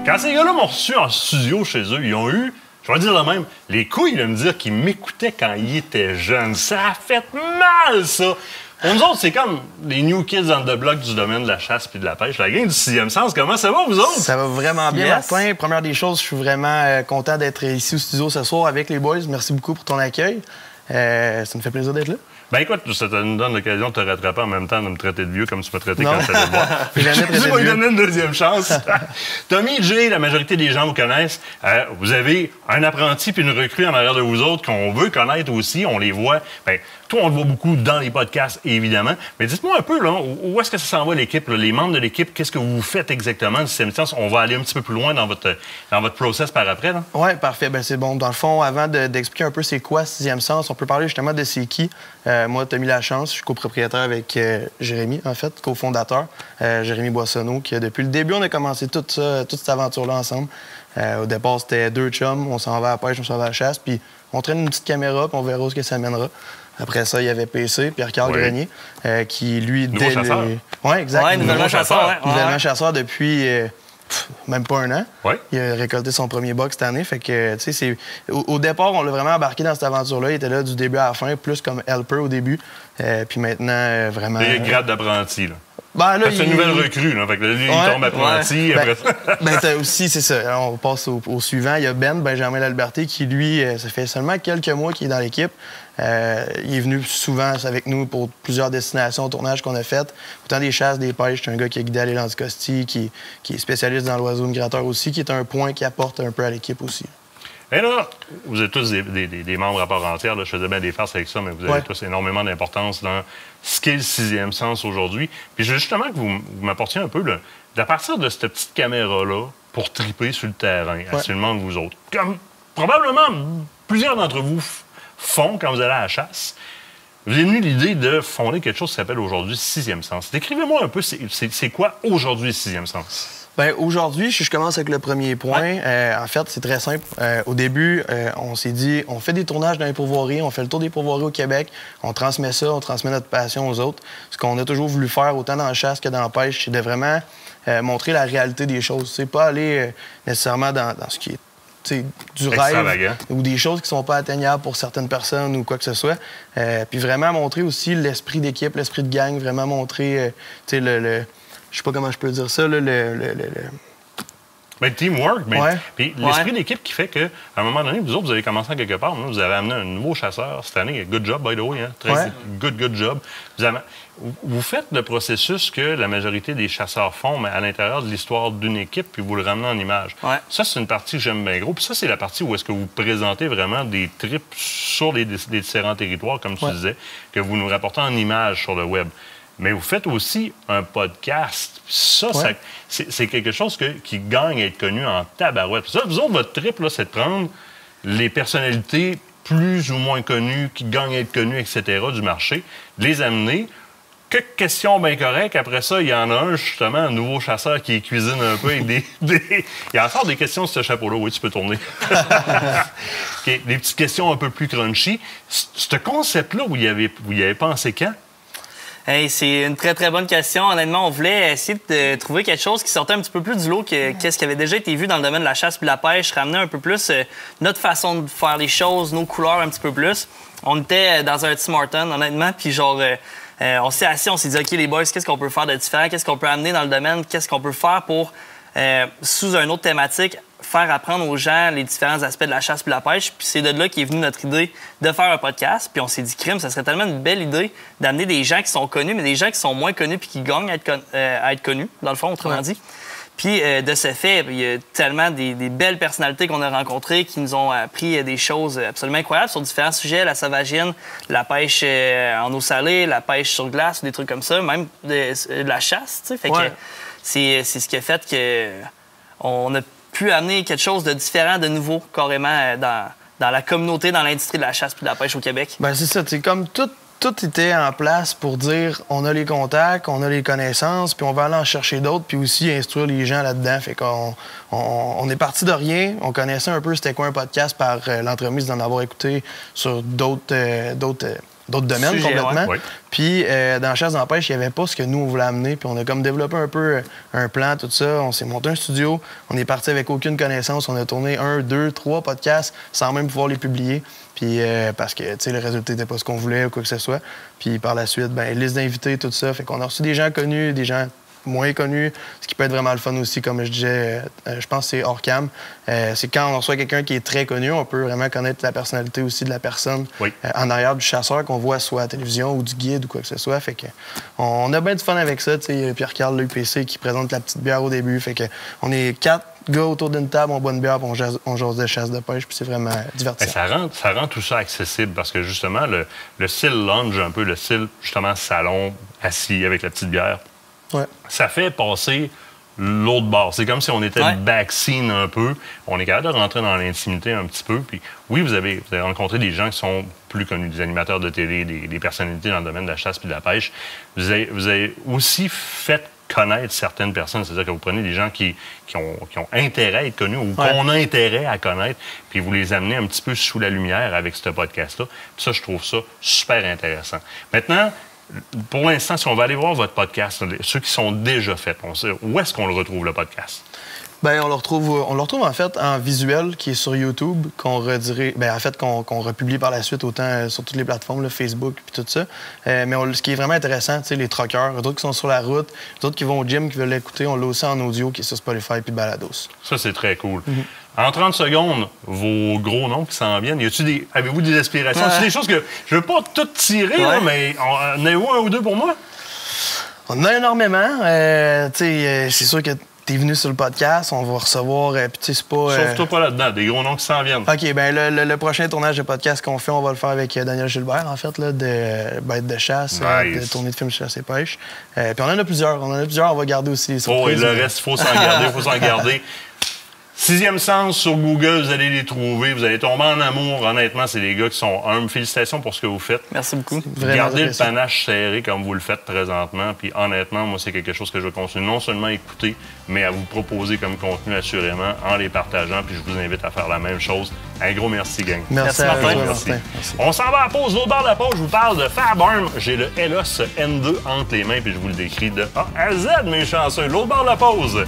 Quand ces gars-là m'ont reçu en studio chez eux, ils ont eu, je vais dire le même, les couilles de me dire qu'ils m'écoutaient quand ils étaient jeunes. Ça a fait mal, ça! Pour nous autres, c'est comme les new kids on the block du domaine de la chasse puis de la pêche. La gang du sixième sens, comment ça va, vous autres? Ça va vraiment bien, Yes. Martin. Première des choses, je suis vraiment content d'être ici au studio ce soir avec les boys. Merci beaucoup pour ton accueil. Ça me fait plaisir d'être là. Ben écoute, ça nous donne l'occasion de te rattraper en même temps de me traiter de vieux comme tu m'as traité quand tu allais te voir. Jamais traité de Je vais lui vieux. donner une deuxième chance. Tommy, Jay, la majorité des gens vous connaissent. Vous avez un apprenti puis une recrue en arrière de vous autres qu'on veut connaître aussi. On les voit. Ben, toi, on le voit beaucoup dans les podcasts, évidemment. Mais dites-moi un peu, là, où est-ce que ça s'en va, l'équipe? Là? Les membres de l'équipe, qu'est-ce que vous faites exactement du système science? On va aller un petit peu plus loin dans votre process par après. Là. Oui, parfait. Ben, c'est bon. Dans le fond, avant d'expliquer un peu c'est quoi Sixième Sens, on peut parler justement de c'est qui. Moi, tu as mis la chance. Je suis copropriétaire avec Jérémy, en fait, cofondateur. Jérémy Boissonneau, qui, depuis le début, on a commencé toute cette aventure-là ensemble. Au départ, c'était deux chums. On s'en va à la pêche, on s'en va à la chasse. Puis on traîne une petite caméra, puis on verra où ce que ça mènera. Après ça, il y avait PC, Pierre-Carl Grenier, qui, lui, Nouveau chasseur. Oui, exact. Ouais, nouvellement chasseur. Ouais. Nouvellement chasseur depuis même pas un an. Ouais. Il a récolté son premier buck cette année. Fait que, tu sais, au départ, on l'a vraiment embarqué dans cette aventure-là. Il était là du début à la fin, plus comme helper au début. Puis maintenant, vraiment. Les grades d'apprenti, là. Ben, là, C'est une nouvelle recrue, là. Fait que là, lui, il tombe apprenti. Ben, Après ça. ben, t'as aussi, c'est ça. Alors, on passe au suivant. Il y a Ben, Benjamin Lalberté, qui, lui, ça fait seulement quelques mois qu'il est dans l'équipe. Il est venu souvent avec nous pour plusieurs destinations, tournages qu'on a fait. Autant des chasses, des pêches. C'est un gars qui a guidé à l'Anticosti, qui est spécialiste dans l'oiseau migrateur aussi, qui est un point qui apporte un peu à l'équipe aussi. Et là, vous êtes tous des membres à part entière. Là. Je faisais bien des farces avec ça, mais vous avez tous énormément d'importance dans ce qu'est le sixième sens aujourd'hui. Puis je veux justement que vous m'apportiez un peu, là, à partir de cette petite caméra-là, pour triper sur le terrain, absolument de vous autres. Comme probablement plusieurs d'entre vous font quand vous allez à la chasse. Vous avez venu l'idée de fonder quelque chose qui s'appelle aujourd'hui Sixième Sens. Décrivez-moi un peu, c'est quoi aujourd'hui Sixième Sens? Bien, aujourd'hui, je commence avec le premier point. En fait, c'est très simple. Au début, on s'est dit, on fait des tournages dans les pourvoiries, on fait le tour des pourvoiries au Québec, on transmet ça, on transmet notre passion aux autres. Ce qu'on a toujours voulu faire, autant dans la chasse que dans la pêche, c'est de vraiment montrer la réalité des choses. C'est pas aller nécessairement dans ce qui est du rêve ou des choses qui sont pas atteignables pour certaines personnes ou quoi que ce soit. Puis vraiment montrer aussi l'esprit d'équipe, l'esprit de gang, vraiment montrer je sais pas comment je peux dire ça, là, Ben, teamwork, mais Ouais. puis l'esprit d'équipe qui fait qu'à un moment donné, vous autres, vous avez commencé en quelque part. Là, vous avez amené un nouveau chasseur cette année. Good job, by the way. Hein? Très good job. Vous faites le processus que la majorité des chasseurs font, mais à l'intérieur de l'histoire d'une équipe, puis vous le ramenez en image. Ouais. Ça, c'est une partie que j'aime bien gros. Puis ça, c'est la partie où est-ce que vous présentez vraiment des trips sur les différents territoires, comme tu disais, que vous nous rapportez en image sur le web. Mais vous faites aussi un podcast. Ça, c'est quelque chose qui gagne à être connu en tabarouette. Ça, vous autres, votre trip, là, c'est de prendre les personnalités plus ou moins connues, qui gagnent à être connues, etc., du marché, de les amener. Quelques questions bien correctes. Après ça, il y en a un, justement, un nouveau chasseur qui cuisine un peu avec Il en sort des questions de ce chapeau-là. Oui, tu peux tourner. Okay. Des petites questions un peu plus crunchy. Ce concept-là, vous y avez pensé quand? Hey, c'est une très, très bonne question. Honnêtement, on voulait essayer de trouver quelque chose qui sortait un petit peu plus du lot que qu'est-ce qui avait déjà été vu dans le domaine de la chasse puis de la pêche, ramener un peu plus notre façon de faire les choses, nos couleurs un petit peu plus. On était dans un Tim Hortons, honnêtement, puis genre, on s'est assis, on s'est dit, OK, les boys, qu'est-ce qu'on peut faire de différent? Qu'est-ce qu'on peut amener dans le domaine? Qu'est-ce qu'on peut faire pour, sous une autre thématique, faire apprendre aux gens les différents aspects de la chasse puis de la pêche. Puis c'est de là qu'est venue notre idée de faire un podcast. Puis on s'est dit, crime, ça serait tellement une belle idée d'amener des gens qui sont connus, mais des gens qui sont moins connus puis qui gagnent à être connus, dans le fond, autrement dit. Puis de ce fait, il y a tellement des belles personnalités qu'on a rencontrées qui nous ont appris des choses absolument incroyables sur différents sujets, la sauvagine, la pêche en eau salée, la pêche sur glace, des trucs comme ça, même de la chasse, tu sais. Fait que c'est ce qui a fait que on a pu amener quelque chose de différent, de nouveau, carrément, dans la communauté, dans l'industrie de la chasse et de la pêche au Québec. Bien, c'est ça. C'est comme tout était en place pour dire on a les contacts, on a les connaissances, puis on va aller en chercher d'autres, puis aussi instruire les gens là-dedans. Fait qu'on est parti de rien. On connaissait un peu c'était quoi un podcast par l'entremise d'en avoir écouté sur d'autres d'autres domaines Sujet, complètement. ouais. Puis dans la chasse d'empêche, il n'y avait pas ce que nous, on voulait amener. Puis on a comme développé un peu un plan, tout ça. On s'est monté un studio. On est parti avec aucune connaissance. On a tourné 1, 2, 3 podcasts sans même pouvoir les publier. Puis parce que, tu sais, le résultat n'était pas ce qu'on voulait ou quoi que ce soit. Puis par la suite, ben liste d'invités, tout ça. Fait qu'on a reçu des gens connus, des gens moins connus, ce qui peut être vraiment le fun aussi, comme je disais, je pense que c'est hors cam. C'est quand on reçoit quelqu'un qui est très connu, on peut vraiment connaître la personnalité aussi de la personne en arrière du chasseur qu'on voit soit à la télévision ou du guide ou quoi que ce soit. Fait que on a bien du fun avec ça. Tu sais, Pierre-Carl, l'UPC, qui présente la petite bière au début. Fait que on est 4 gars autour d'une table, on boit une bière, puis on jase de chasse de pêche, puis c'est vraiment divertissant. Ça rend tout ça accessible parce que justement, le style lounge, un peu le style justement salon, assis avec la petite bière, ça fait passer l'autre bord. C'est comme si on était backscene un peu. On est capable de rentrer dans l'intimité un petit peu. Puis oui, vous avez rencontré des gens qui sont plus connus, des animateurs de télé, des personnalités dans le domaine de la chasse puis de la pêche. Vous avez aussi fait connaître certaines personnes. C'est-à-dire que vous prenez des gens qui ont intérêt à être connus ou qu'on a intérêt à connaître, puis vous les amenez un petit peu sous la lumière avec ce podcast-là. Puis ça, je trouve ça super intéressant. Maintenant, pour l'instant, si on va aller voir votre podcast, ceux qui sont déjà faits, où est-ce qu'on le retrouve, le podcast? Bien, on le retrouve en fait en visuel qui est sur YouTube, qu'on republie par la suite autant sur toutes les plateformes, là, Facebook puis tout ça. Mais ce qui est vraiment intéressant, tu sais, les truckers, d'autres qui sont sur la route, d'autres qui vont au gym, qui veulent l'écouter, on l'a aussi en audio qui est sur Spotify puis Balados. Ça, c'est très cool. En 30 secondes, vos gros noms qui s'en viennent, avez-vous des aspirations? C'est des choses que je veux pas tout tirer, là, mais en avez-vous un ou deux pour moi? On en a énormément. C'est sûr que t'es venu sur le podcast, on va recevoir, puis tu sais, c'est pas... Sauve-toi pas là-dedans, des gros noms qui s'en viennent. OK, bien, le prochain tournage de podcast qu'on fait, on va le faire avec Daniel Gilbert, en fait, là, de Bête de chasse, de tournée de films chasse et pêche. Puis on en a plusieurs, on va garder aussi les surprises. Le reste, il faut s'en garder, Sixième Sens sur Google, vous allez les trouver, vous allez tomber en amour. Honnêtement, c'est des gars qui sont humbles. Félicitations pour ce que vous faites. Merci beaucoup. Gardez le panache serré comme vous le faites présentement. Puis honnêtement, moi, c'est quelque chose que je vais continuer non seulement à écouter, mais à vous proposer comme contenu assurément en les partageant. Puis je vous invite à faire la même chose. Un gros merci, gang. Merci à vous, Martin. On s'en va à la pause. Au bord de la pause, je vous parle de Fab Arm. J'ai le Elos N2 entre les mains, puis je vous le décris de A à Z, mes chanceux. L'autre bord de la pause.